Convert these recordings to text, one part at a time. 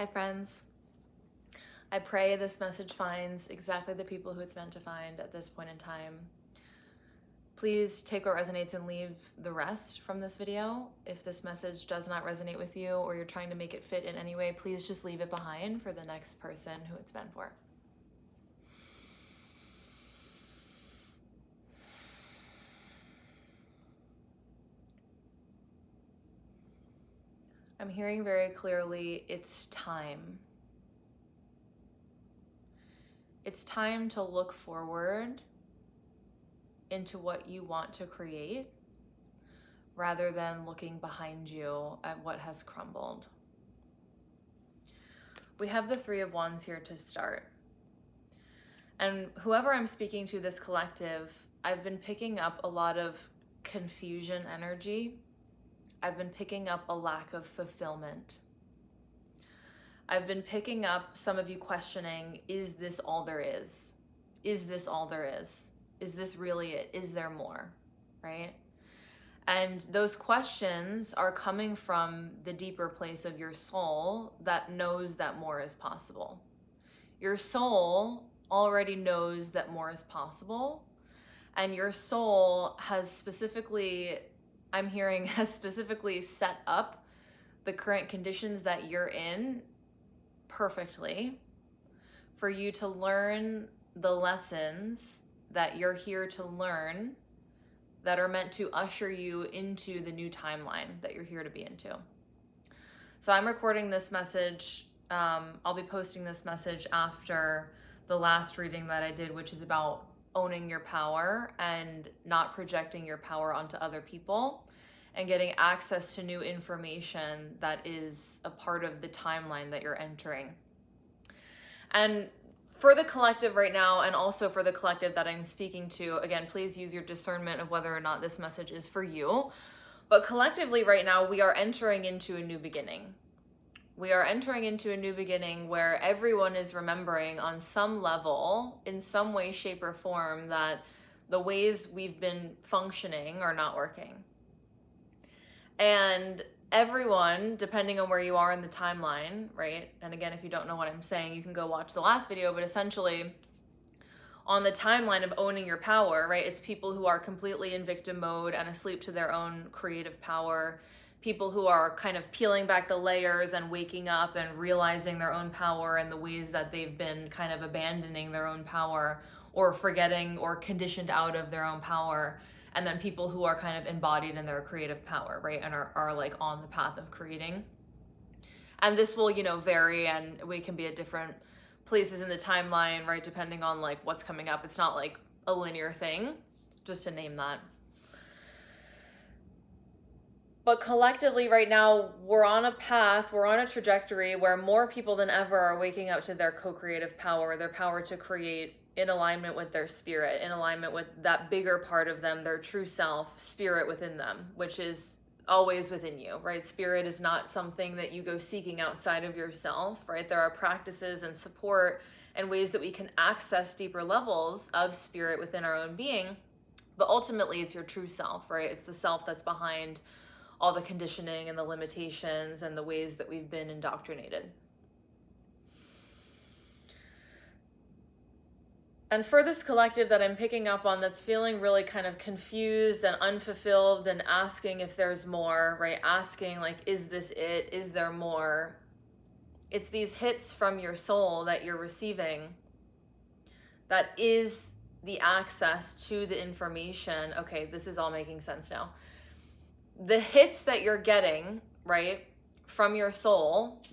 Hi friends. I pray this message finds exactly the people who it's meant to find at this point in time. Please take what resonates and leave the rest from this video. If this message does not resonate with you or you're trying to make it fit in any way, please just leave it behind for the next person who it's meant for. I'm hearing very clearly, it's time. It's time to look forward into what you want to create rather than looking behind you at what has crumbled. We have the Three of Wands here to start. And whoever I'm speaking to, this collective, I've been picking up a lot of confusion energy. I've been picking up a lack of fulfillment. I've been picking up some of you questioning, is this all there is? Is this all there is? Is this really it? Is there more? Right? And those questions are coming from the deeper place of your soul that knows that more is possible. Your soul already knows that more is possible. And your soul has specifically, I'm hearing, has specifically set up the current conditions that you're in perfectly for you to learn the lessons that you're here to learn that are meant to usher you into the new timeline that you're here to be into. So I'm recording this message. I'll be posting this message after the last reading that I did, which is about owning your power and not projecting your power onto other people and getting access to new information that is a part of the timeline that you're entering. And for the collective right now, and also for the collective that I'm speaking to, again, please use your discernment of whether or not this message is for you. But collectively right now, we are entering into a new beginning. We are entering into a new beginning where everyone is remembering on some level, in some way, shape, or form, that the ways we've been functioning are not working. And everyone, depending on where you are in the timeline, right? And again, if you don't know what I'm saying, you can go watch the last video, but essentially on the timeline of owning your power, right? It's people who are completely in victim mode and asleep to their own creative power, people who are kind of peeling back the layers and waking up and realizing their own power and the ways that they've been kind of abandoning their own power or forgetting or conditioned out of their own power. And then people who are kind of embodied in their creative power, right? And are like on the path of creating. And this will, vary, and we can be at different places in the timeline, right? Depending on like what's coming up. It's not like a linear thing, just to name that. But collectively right now, we're on a path, we're on a trajectory where more people than ever are waking up to their co-creative power, their power to create in alignment with their spirit, in alignment with that bigger part of them, their true self, spirit within them, which is always within you, right? Spirit is not something that you go seeking outside of yourself, right? There are practices and support and ways that we can access deeper levels of spirit within our own being, but ultimately it's your true self, right? It's the self that's behind all the conditioning and the limitations and the ways that we've been indoctrinated. And for this collective that I'm picking up on that's feeling really kind of confused and unfulfilled and asking if there's more, right? Asking like, is this it? Is there more? It's these hits from your soul that you're receiving that is the access to the information. Okay, this is all making sense now. The hits that you're getting, right, from your soul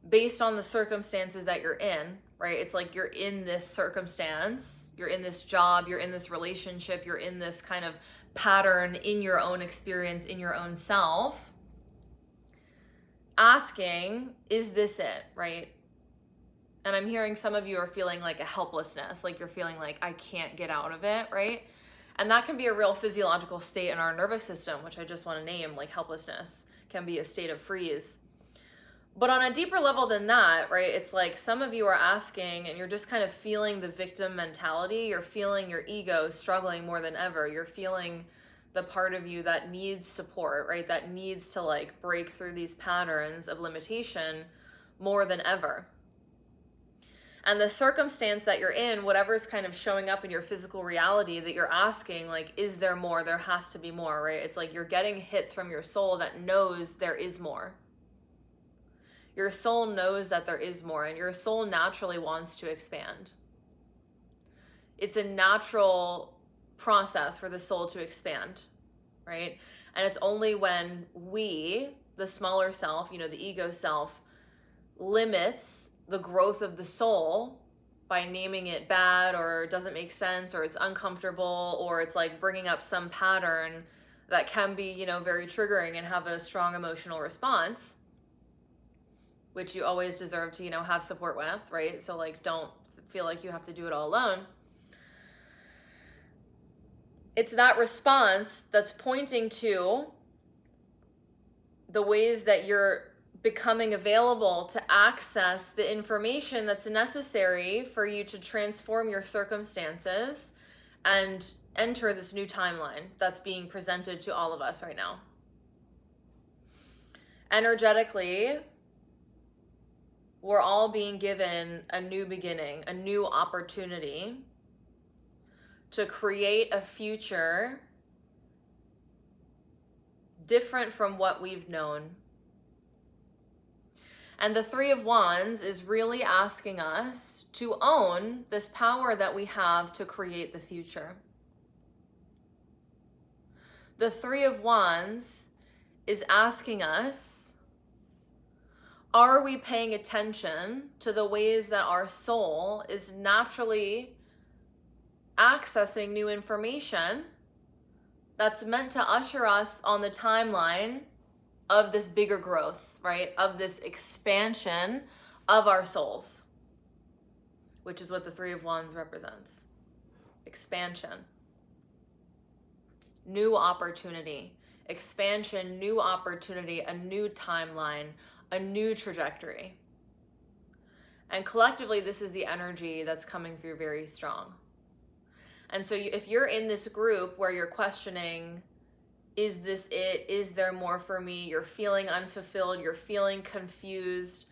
based on the circumstances that you're in, right? It's like you're in this circumstance, you're in this job, you're in this relationship, you're in this kind of pattern in your own experience, in your own self. Asking, is this it, right? And I'm hearing some of you are feeling like a helplessness, like you're feeling like I can't get out of it, right? And that can be a real physiological state in our nervous system, which I just want to name, like helplessness can be a state of freeze. But on a deeper level than that, right, it's like some of you are asking and you're just kind of feeling the victim mentality. You're feeling your ego struggling more than ever. You're feeling the part of you that needs support, right? That needs to like break through these patterns of limitation more than ever. And the circumstance that you're in, whatever's kind of showing up in your physical reality that you're asking, like, is there more? There has to be more, right? It's like you're getting hits from your soul that knows there is more. Your soul knows that there is more, and your soul naturally wants to expand. It's a natural process for the soul to expand, right? And it's only when we, the smaller self, you know, the ego self, limits the growth of the soul by naming it bad or doesn't make sense or it's uncomfortable or it's like bringing up some pattern that can be, you know, very triggering and have a strong emotional response, which you always deserve to, you know, have support with, right? So like, don't feel like you have to do it all alone. It's that response that's pointing to the ways that you're becoming available to access the information that's necessary for you to transform your circumstances and enter this new timeline that's being presented to all of us right now. Energetically, we're all being given a new beginning, a new opportunity to create a future different from what we've known. And the Three of Wands is really asking us to own this power that we have to create the future. The Three of Wands is asking us, are we paying attention to the ways that our soul is naturally accessing new information that's meant to usher us on the timeline of this bigger growth, right? Of this expansion of our souls, which is what the Three of Wands represents. Expansion. New opportunity. Expansion, new opportunity, a new timeline, a new trajectory. And collectively, this is the energy that's coming through very strong. And so if you're in this group where you're questioning, is this it? Is there more for me? You're feeling unfulfilled. You're feeling confused.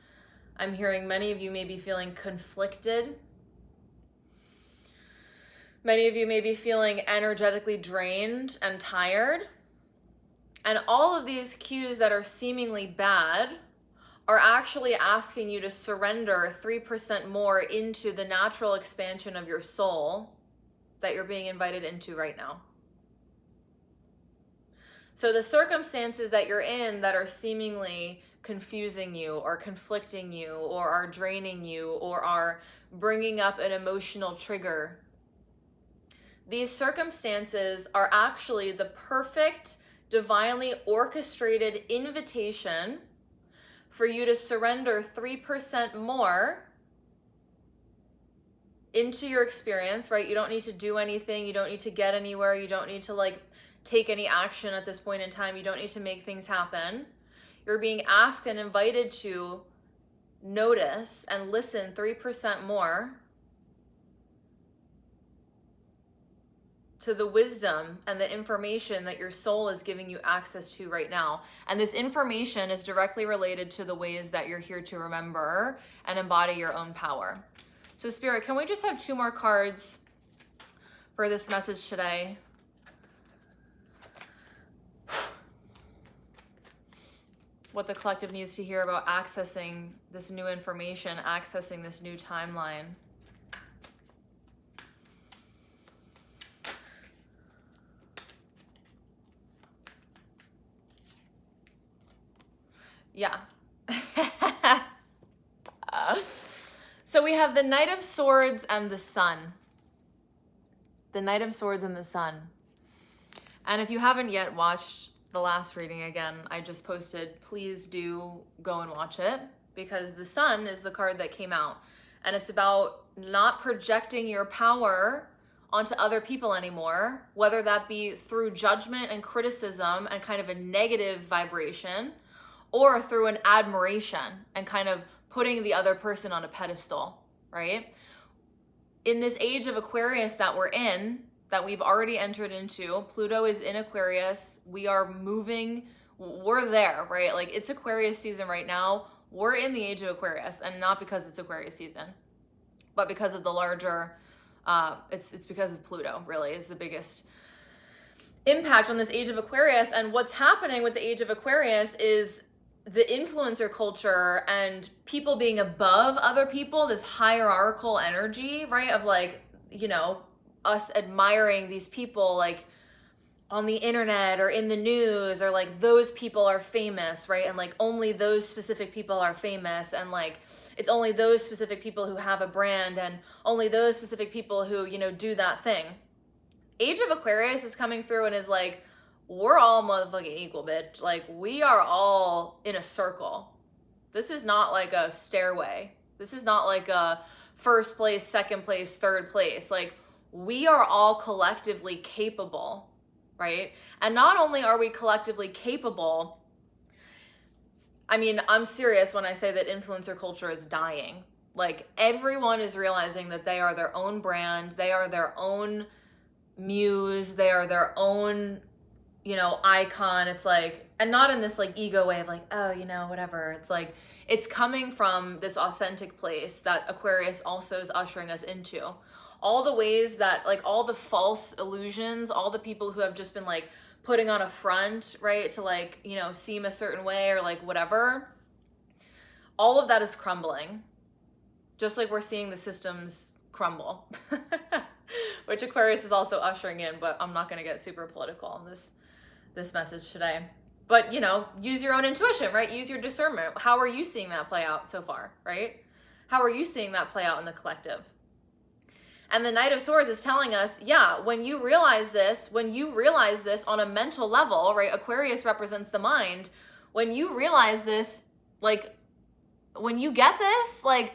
I'm hearing many of you may be feeling conflicted. Many of you may be feeling energetically drained and tired. And all of these cues that are seemingly bad are actually asking you to surrender 3% more into the natural expansion of your soul that you're being invited into right now. So the circumstances that you're in that are seemingly confusing you or conflicting you or are draining you or are bringing up an emotional trigger, these circumstances are actually the perfect, divinely orchestrated invitation for you to surrender 3% more into your experience, right? You don't need to do anything. You don't need to get anywhere. You don't need to like take any action at this point in time. You don't need to make things happen. You're being asked and invited to notice and listen 3% more to the wisdom and the information that your soul is giving you access to right now. And this information is directly related to the ways that you're here to remember and embody your own power. So Spirit, can we just have 2 more cards for this message today? What the collective needs to hear about accessing this new information, accessing this new timeline. Yeah. So we have the Knight of Swords and the Sun. The Knight of Swords and the Sun. And if you haven't yet watched the last reading, again, I just posted, please do go and watch it, because the Sun is the card that came out. And it's about not projecting your power onto other people anymore, whether that be through judgment and criticism and kind of a negative vibration, or through an admiration and kind of putting the other person on a pedestal, right? In this age of Aquarius that we're in, that we've already entered into. Pluto is in Aquarius. We are moving, we're there, right? Like it's Aquarius season right now. We're in the age of Aquarius, and not because it's Aquarius season, but because of the larger, it's because of Pluto really is the biggest impact on this age of Aquarius. And what's happening with the age of Aquarius is the influencer culture and people being above other people, this hierarchical energy, right? Of like, you know, us admiring these people like on the internet or in the news, or like those people are famous, right? And like only those specific people are famous, and like it's only those specific people who have a brand, and only those specific people who, you know, do that thing. Age of Aquarius is coming through and is like, we're all motherfucking equal, bitch. Like we are all in a circle. This is not like a stairway. This is not like a first place, second place, third place. Like we are all collectively capable, right? And not only are we collectively capable, I mean, I'm serious when I say that influencer culture is dying. Like everyone is realizing that they are their own brand, they are their own muse, they are their own, you know, icon. It's like, and not in this like ego way of like, oh, you know, whatever. It's like, it's coming from this authentic place that Aquarius also is ushering us into. All the ways that like all the false illusions, all the people who have just been like putting on a front, right, to like, you know, seem a certain way or like whatever, all of that is crumbling. Just like we're seeing the systems crumble, which Aquarius is also ushering in, but I'm not going to get super political on this message today. But, you know, use your own intuition, right? Use your discernment. How are you seeing that play out so far, right? How are you seeing that play out in the collective? And the Knight of Swords is telling us, yeah, when you realize this on a mental level, right? Aquarius represents the mind. When you realize this, like, when you get this, like,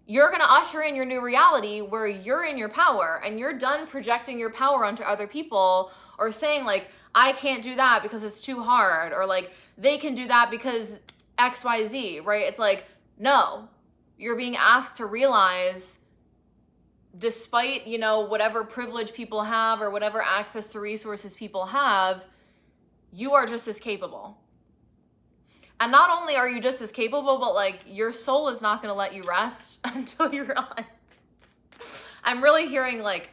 you're going to usher in your new reality where you're in your power and you're done projecting your power onto other people or saying like, I can't do that because it's too hard, or like they can do that because XYZ, right? It's like, no, you're being asked to realize, despite, you know, whatever privilege people have or whatever access to resources people have, you are just as capable. And not only are you just as capable, but like your soul is not going to let you rest until you realize. I'm really hearing like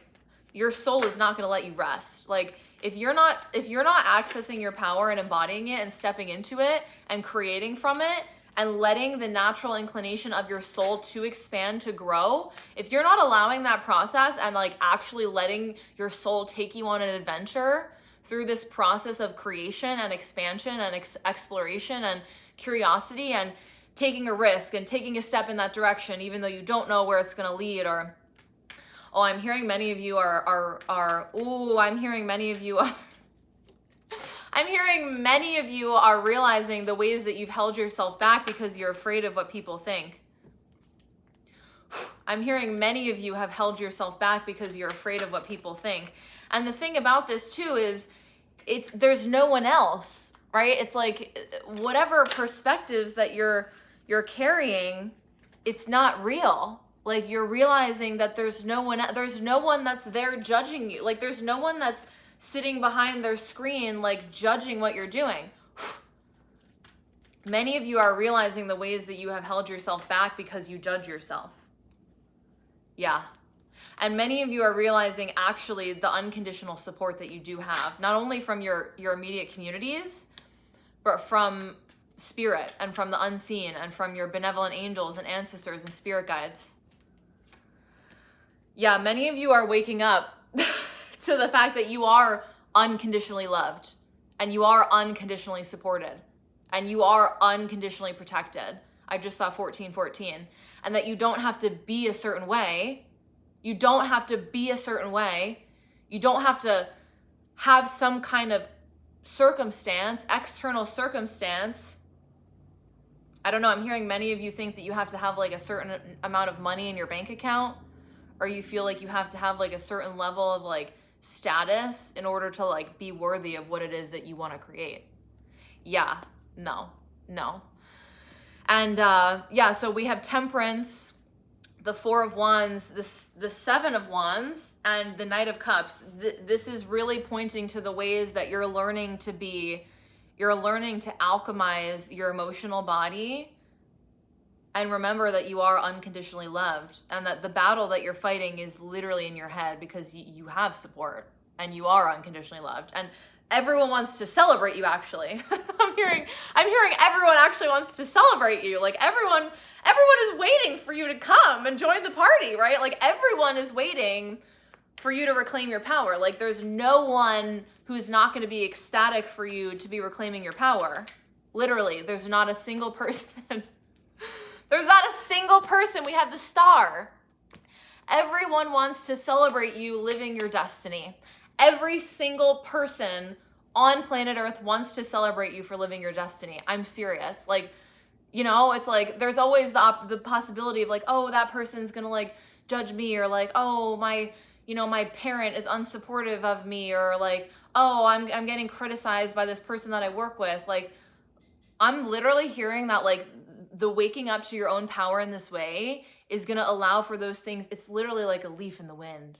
your soul is not going to let you rest. Like if you're not accessing your power and embodying it and stepping into it and creating from it and letting the natural inclination of your soul to expand, to grow, if you're not allowing that process and like actually letting your soul take you on an adventure through this process of creation and expansion and exploration and curiosity and taking a risk and taking a step in that direction, even though you don't know where it's going to lead, or, oh, I'm hearing many of you I'm hearing many of you are realizing the ways that you've held yourself back because you're afraid of what people think. I'm hearing many of you have held yourself back because you're afraid of what people think. And the thing about this too is there's no one else, right? It's like whatever perspectives that you're carrying, it's not real. Like you're realizing that there's no one that's there judging you. Like there's no one that's sitting behind their screen like judging what you're doing. Many of you are realizing the ways that you have held yourself back because you judge yourself. Yeah. And many of you are realizing actually the unconditional support that you do have, not only from your immediate communities, but from spirit and from the unseen and from your benevolent angels and ancestors and spirit guides. Yeah, many of you are waking up to the fact that you are unconditionally loved and you are unconditionally supported and you are unconditionally protected. I just saw 1414. And that you don't have to be a certain way. You don't have to be a certain way. You don't have to have some kind of circumstance, external circumstance. I don't know, I'm hearing many of you think that you have to have like a certain amount of money in your bank account, or you feel like you have to have like a certain level of like status in order to like be worthy of what it is that you want to create. Yeah, no. And yeah, so we have Temperance, the Four of Wands, the Seven of Wands, and the Knight of Cups. This is really pointing to the ways that you're learning to alchemize your emotional body, and remember that you are unconditionally loved, and that the battle that you're fighting is literally in your head, because you have support and you are unconditionally loved. And everyone wants to celebrate you, actually. I'm hearing everyone actually wants to celebrate you. Like everyone is waiting for you to come and join the party, right? Like everyone is waiting for you to reclaim your power. Like there's no one who's not going to be ecstatic for you to be reclaiming your power. Literally, there's not a single person. There's not a single person. We have the Star. Everyone wants to celebrate you living your destiny. Every single person on planet Earth wants to celebrate you for living your destiny. I'm serious. Like, you know, it's like there's always the possibility of like, oh, that person's gonna like judge me, or like, oh, my parent is unsupportive of me, or like, oh, I'm getting criticized by this person that I work with. Like, I'm literally hearing that like the waking up to your own power in this way is gonna allow for those things. It's literally like a leaf in the wind.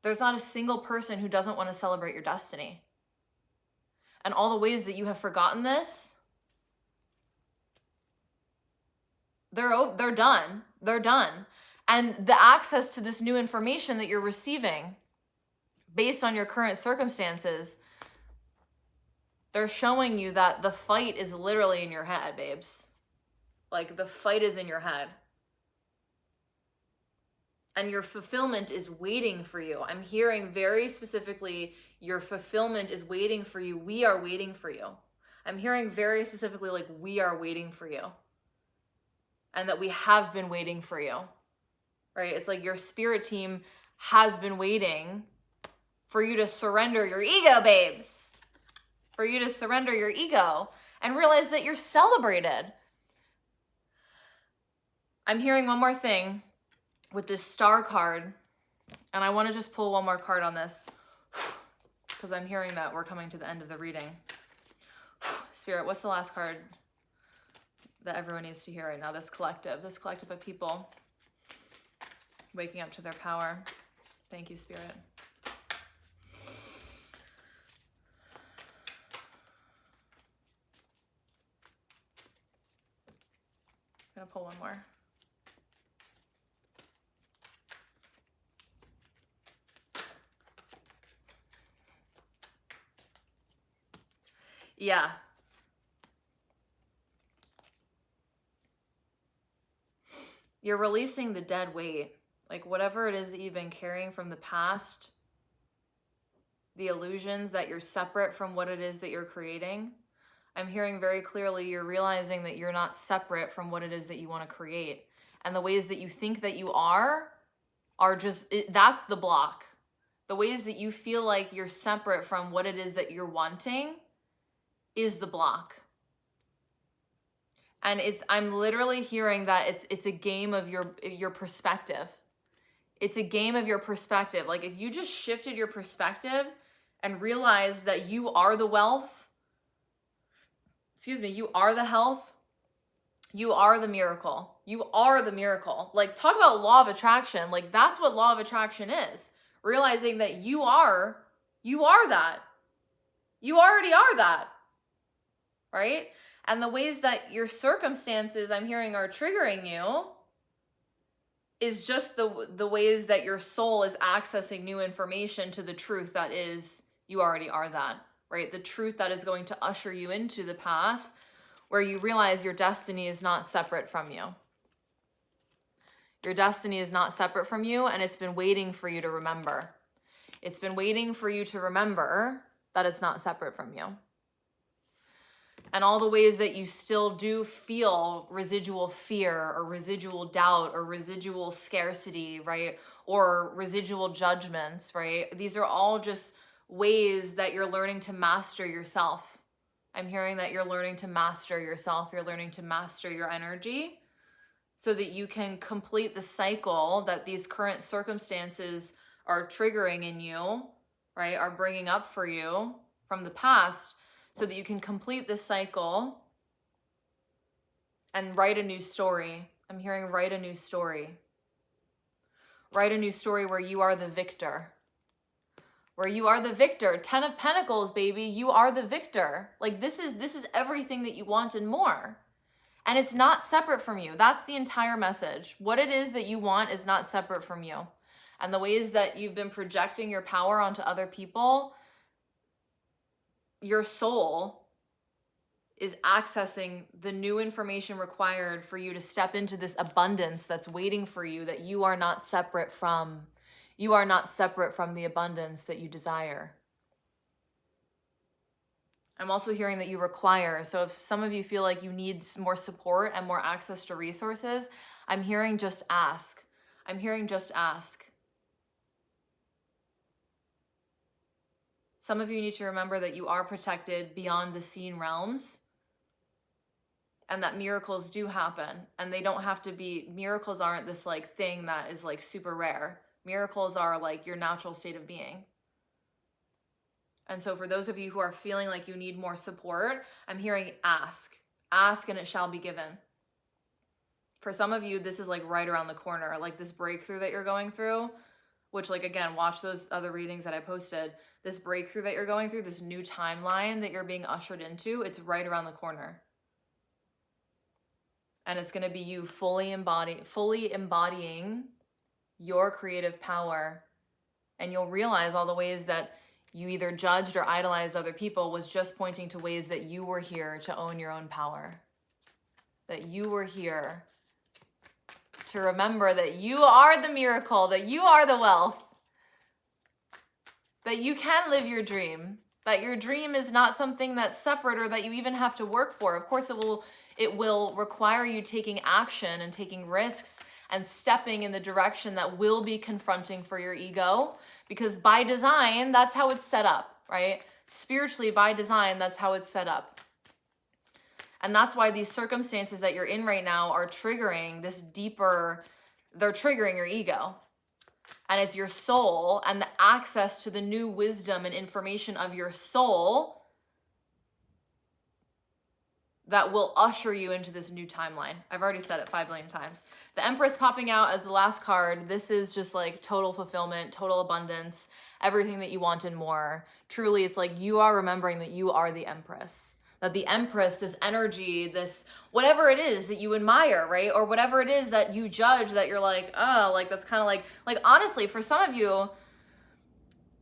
There's not a single person who doesn't want to celebrate your destiny. And all the ways that you have forgotten this, they're done. They're done. And the access to this new information that you're receiving based on your current circumstances, they're showing you that the fight is literally in your head, babes. Like the fight is in your head. And your fulfillment is waiting for you. I'm hearing very specifically, your fulfillment is waiting for you. We are waiting for you. I'm hearing very specifically, like, we are waiting for you. And that we have been waiting for you, right? It's like your spirit team has been waiting for you to surrender your ego, babes. For you to surrender your ego and realize that you're celebrated. I'm hearing one more thing with this Star card, and I want to just pull one more card on this because I'm hearing that we're coming to the end of the reading. Spirit, what's the last card that everyone needs to hear right now? This collective of people waking up to their power. Thank you, Spirit. I'm gonna pull one more. Yeah. You're releasing the dead weight. Like whatever it is that you've been carrying from the past, the illusions that you're separate from what it is that you're creating. I'm hearing very clearly you're realizing that you're not separate from what it is that you want to create. And the ways that you think that you are just, that's the block. The ways that you feel like you're separate from what it is that you're wanting is the block. And I'm literally hearing that it's a game of your perspective. It's a game of your perspective. Like if you just shifted your perspective and realized that you are the wealth, you are the health, you are the miracle. You are the miracle. Like talk about law of attraction. Like that's what law of attraction is. Realizing that you are that. You already are that. Right? And the ways that your circumstances, I'm hearing, are triggering you is just the ways that your soul is accessing new information to the truth that is, you already are that, right? The truth that is going to usher you into the path where you realize your destiny is not separate from you. Your destiny is not separate from you, and it's been waiting for you to remember. It's been waiting for you to remember that it's not separate from you. And all the ways that you still do feel residual fear or residual doubt or residual scarcity, right? Or residual judgments, right? These are all just ways that you're learning to master yourself. I'm hearing that you're learning to master yourself. You're learning to master your energy so that you can complete the cycle that these current circumstances are triggering in you, right? Are bringing up for you from the past, so that you can complete this cycle and write a new story I'm hearing write a new story. Write a new story where you are the victor. Where you are the victor. 10 of Pentacles, baby. You are the victor. Like this is everything that you want and more. And it's not separate from you. That's the entire message. What it is that you want is not separate from you. And the ways that you've been projecting your power onto other people, your soul is accessing the new information required for you to step into this abundance that's waiting for you, that you are not separate from. You are not separate from the abundance that you desire. I'm also hearing that you require. So if some of you feel like you need more support and more access to resources, I'm hearing just ask. I'm hearing just ask. Some of you need to remember that you are protected beyond the seen realms and that miracles do happen, and they don't have to be, miracles aren't this like thing that is like super rare. Miracles are like your natural state of being. And so for those of you who are feeling like you need more support, I'm hearing ask. Ask and it shall be given. For some of you, this is like right around the corner, like this breakthrough that you're going through, which like, again, watch those other readings that I posted. This breakthrough that you're going through, this new timeline that you're being ushered into, it's right around the corner. And it's going to be you fully embodying your creative power. And you'll realize all the ways that you either judged or idolized other people was just pointing to ways that you were here to own your own power. That you were here to remember that you are the miracle, that you are the wealth, that you can live your dream, that your dream is not something that's separate or that you even have to work for. Of course, it will require you taking action and taking risks and stepping in the direction that will be confronting for your ego, because by design, that's how it's set up, right? Spiritually, by design, that's how it's set up. And that's why these circumstances that you're in right now are triggering this deeper, they're triggering your ego. And it's your soul and the access to the new wisdom and information of your soul that will usher you into this new timeline. I've already said it 5 billion times. The Empress popping out as the last card. This is just like total fulfillment, total abundance, everything that you want and more. Truly, it's like you are remembering that you are the Empress. That the Empress, this energy, this whatever it is that you admire, right? Or whatever it is that you judge that you're like, oh, like that's kind of like honestly, for some of you,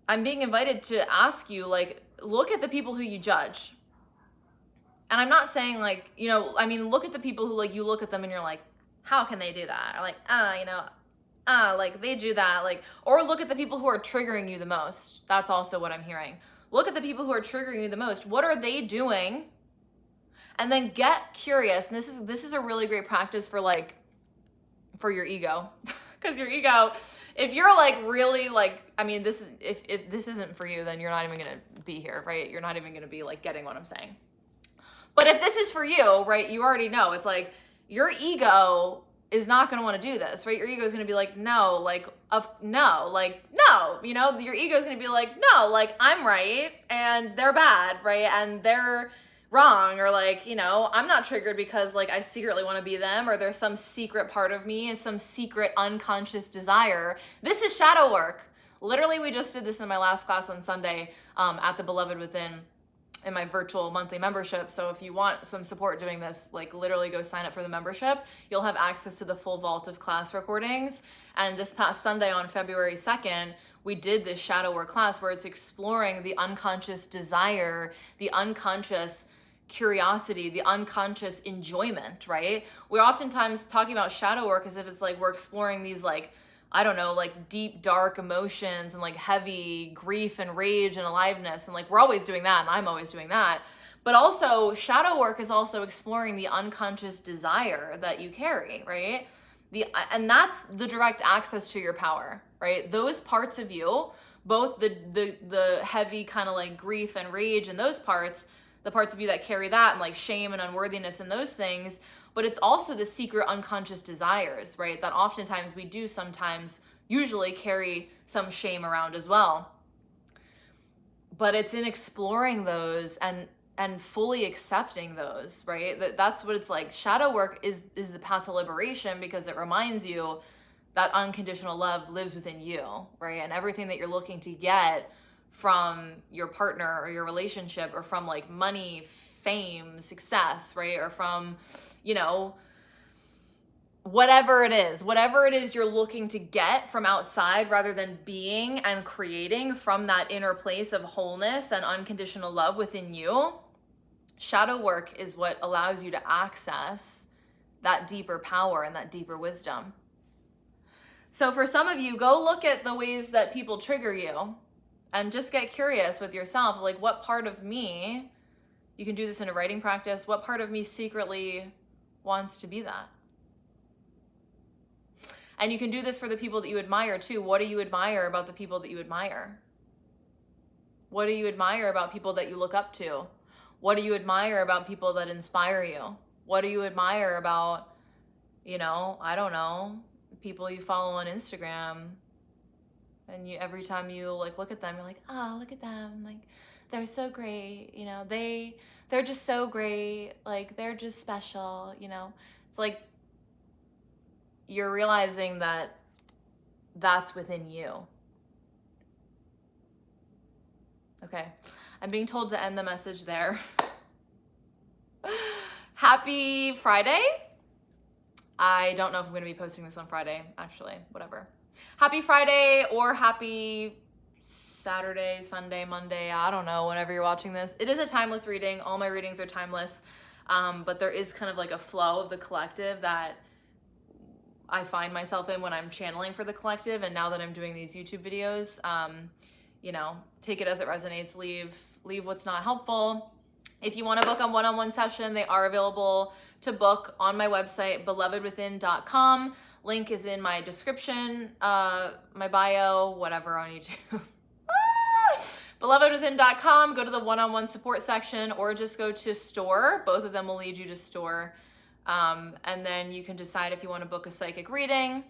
I'm being invited to ask you, like, look at the people who you judge. And I'm not saying like, you know, I mean, look at the people who like, you look at them and you're like, how can they do that? Or like, like they do that. Like, or look at the people who are triggering you the most. That's also what I'm hearing. Look at the people who are triggering you the most. What are they doing? And then get curious. And this is a really great practice for like, for your ego. Because your ego, if you're like really like, I mean, this is, if this isn't for you, then you're not even going to be here, right? You're not even going to be like getting what I'm saying. But if this is for you, right, you already know. It's like your ego is not going to want to do this, right? Your ego is going to be like, no, like, no, you know, your ego is going to be like, no, like, I'm right and they're bad, right? And they're wrong, or like, you know, I'm not triggered because like I secretly want to be them, or there's some secret part of me and some secret unconscious desire. This is shadow work. Literally, we just did this in my last class on Sunday at the Beloved Within, in my virtual monthly membership. So if you want some support doing this, like literally go sign up for the membership. You'll have access to the full vault of class recordings. And this past Sunday on February 2nd, we did this shadow work class where it's exploring the unconscious desire, the unconscious curiosity, the unconscious enjoyment, right? We're oftentimes talking about shadow work as if it's like we're exploring these like, I don't know, like deep, dark emotions and like heavy grief and rage and aliveness. And like, we're always doing that. And I'm always doing that. But also shadow work is also exploring the unconscious desire that you carry, right? And that's the direct access to your power, right? Those parts of you, both the heavy kind of like grief and rage and those parts, the parts of you that carry that and like shame and unworthiness and those things, but it's also the secret unconscious desires, right? That oftentimes we do sometimes usually carry some shame around as well. But it's in exploring those and and fully accepting those, right? That's what it's like. Shadow work is the path to liberation, because it reminds you that unconditional love lives within you, right? And everything that you're looking to get from your partner or your relationship, or from like money, fame, success, right? Or from, you know, whatever it is you're looking to get from outside, rather than being and creating from that inner place of wholeness and unconditional love within you. Shadow work is what allows you to access that deeper power and that deeper wisdom. So for some of you, go look at the ways that people trigger you and just get curious with yourself, like, what part of me, you can do this in a writing practice, what part of me secretly wants to be that? And you can do this for the people that you admire too. What do you admire about the people that you admire? What do you admire about people that you look up to? What do you admire about people that inspire you? What do you admire about, you know, I don't know, people you follow on Instagram, and you, every time you like look at them, you're like, oh, look at them, like they're so great, you know, they're just so great, like they're just special, you know. It's like you're realizing that that's within you. Okay, I'm being told to end the message there. Happy Friday. I don't know if I'm going to be posting this on Friday, actually, whatever. Happy Friday, or happy Saturday, Sunday, Monday, I don't know, whenever you're watching this. It is a timeless reading. All my readings are timeless, but there is kind of like a flow of the collective that I find myself in when I'm channeling for the collective. And now that I'm doing these YouTube videos, you know, take it as it resonates, leave what's not helpful. If you want to book a one-on-one session, they are available to book on my website, belovedwithin.com. Link is in my description, my bio, whatever on YouTube. Belovedwithin.com, go to the one-on-one support section, or just go to store. Both of them will lead you to store. And then you can decide if you want to book a psychic reading,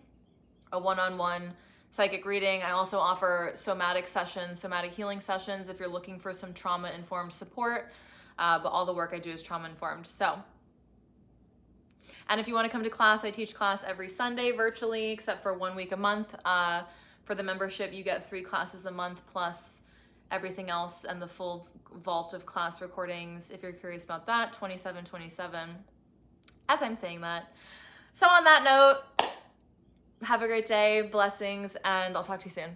a one-on-one psychic reading. I also offer somatic sessions, somatic healing sessions, if you're looking for some trauma-informed support. But all the work I do is trauma-informed. So, and if you want to come to class, I teach class every Sunday virtually, except for 1 week a month. For the membership, you get 3 classes a month plus everything else, and the full vault of class recordings. If you're curious about that, 2727, as I'm saying that. So on that note, have a great day, blessings, and I'll talk to you soon.